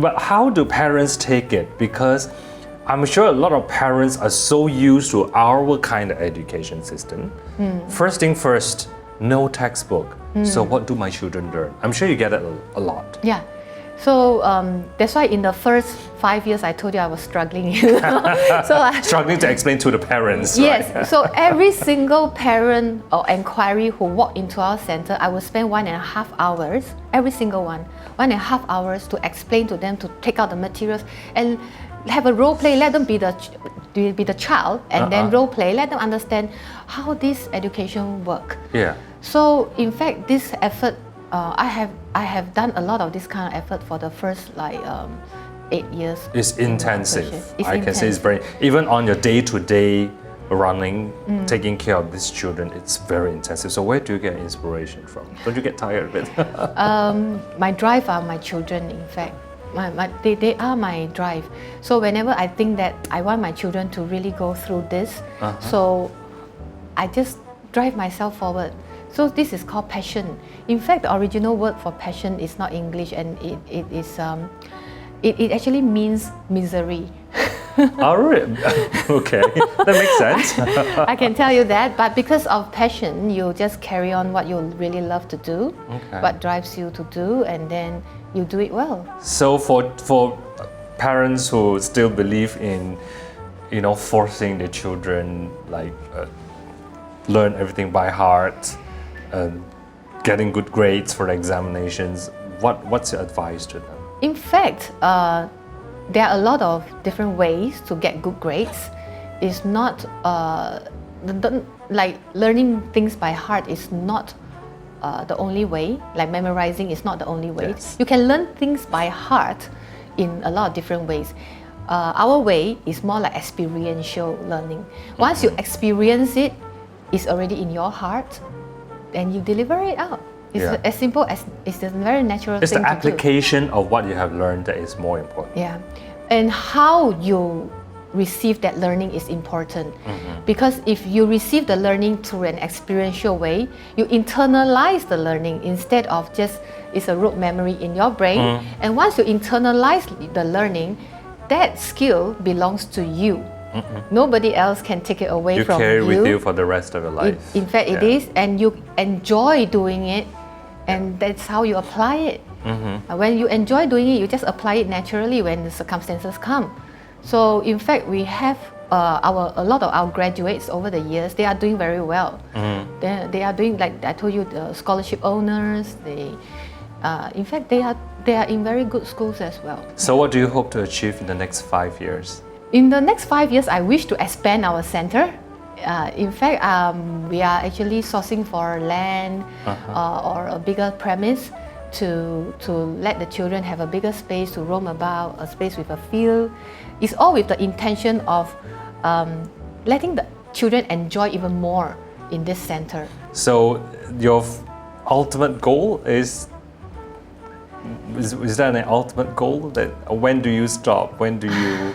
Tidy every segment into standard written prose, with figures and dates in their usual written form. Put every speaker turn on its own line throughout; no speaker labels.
But how do parents take it? Because I'm sure a lot of parents are so used to our kind of education system. First thing first, no textbook. So what do my children learn? I'm sure you get it a lot.
Yeah. So that's why in the first 5 years I told you I was struggling.
Struggling to explain to the parents.
Yes.
Right?
So every single parent or inquiry who walked into our center, I would spend 1.5 hours, every single one, 1.5 hours to explain to them, to take out the materials and have a role play. Let them be the child and then role play. Let them understand how this education work.
Yeah.
So in fact, this effort, I have done a lot of this kind of effort for the first 8 years.
It's intensive.
It's
Can say it's very, even on your day-to-day running, taking care of these children, it's very intensive. So where do you get inspiration from? Don't you get tired of it?
My drive are my children, in fact. They are my drive. So whenever I think that I want my children to really go through this, so I just drive myself forward. So this is called passion. In fact, the original word for passion is not English, and it actually means misery.
Oh, really? Okay, that makes sense.
I can tell you that, but because of passion, you just carry on what you really love to do, what drives you to do, and then you do it well.
So for parents who still believe in, forcing their children learn everything by heart, getting good grades for the examinations, what's your advice to them?
In fact, there are a lot of different ways to get good grades. It's not like learning things by heart is not the only way. Like memorizing is not the only way.
Yes.
You can learn things by heart in a lot of different ways. Our way is more like experiential learning. Once you experience it, it's already in your heart, then you deliver it out. It's as simple as it's a very natural
It's
thing
the
to do.
application of what you have learned that is more important.
Yeah, and how you receive that learning is important, because if you receive the learning through an experiential way, you internalize the learning instead of just it's a rote memory in your brain. And once you internalize the learning, that skill belongs to you. Nobody else can take it away from you.
You carry with you for the rest of your life.
In fact, it is, and you enjoy doing it, and that's how you apply it. When you enjoy doing it, you just apply it naturally when the circumstances come. So in fact, we have a lot of our graduates over the years. They are doing very well. They are doing, like I told you, the scholarship owners. In fact, they are in very good schools as well.
So what do you hope to achieve in the next 5 years?
In the next 5 years, I wish to expand our center. In fact, we are actually sourcing for land or a bigger premise to let the children have a bigger space to roam about, a space with a field. It's all with the intention of letting the children enjoy even more in this center. So
your ultimate goal is that an ultimate goal? That when do you stop? When do you?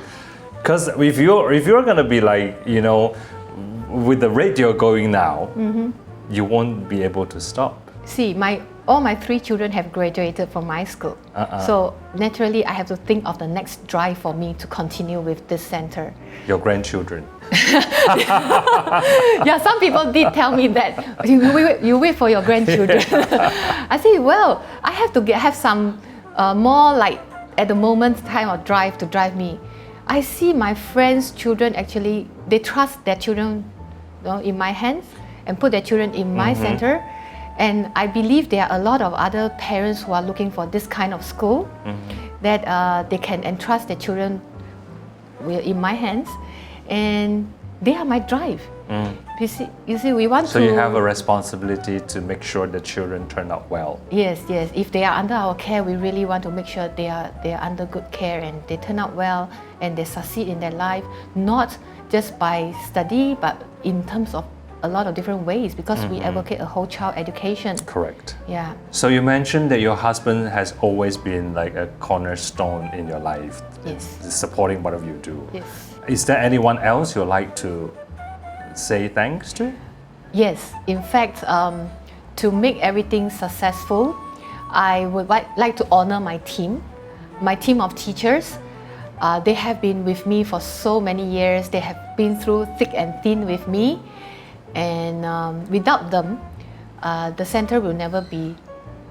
Because if you're gonna be with the rate you're going now, you won't be able to stop.
See, all my 3 children have graduated from my school. So naturally, I have to think of the next drive for me to continue with this center.
Your grandchildren.
Yeah, some people did tell me that. You wait for your grandchildren. I say, well, I have to have some more like at the moment time of drive to drive me. I see my friends' children actually, they trust their children in my hands and put their children in my center. And I believe there are a lot of other parents who are looking for this kind of school that they can entrust their children in my hands, and they are my drive. You see, we want to.
So you have a responsibility to make sure the children turn out well.
Yes. If they are under our care, we really want to make sure they are under good care and they turn out well and they succeed in their life, not just by study, but in terms of a lot of different ways, because we advocate a whole child education.
Correct.
Yeah.
So you mentioned that your husband has always been like a cornerstone in your life.
Yes.
Supporting whatever you do.
Yes.
Is there anyone else you'd like to say thanks to?
Yes. In fact, to make everything successful, I would like to honor my team. my team of teachers. They have been with me for so many years. They have been through thick and thin with me. And without them, the center will never be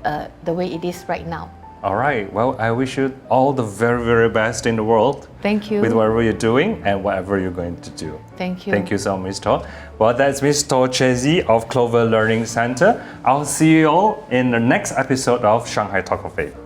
the way it is right now.
All right. Well, I wish you all the very, very best in the world.
Thank you.
With whatever you're doing and whatever you're going to do.
Thank you.
Thank you so much, Ms. To. Well, that's Ms. To Chezi of Clover Learning Center. I'll see you all in the next episode of Shanghai Talk of Faith.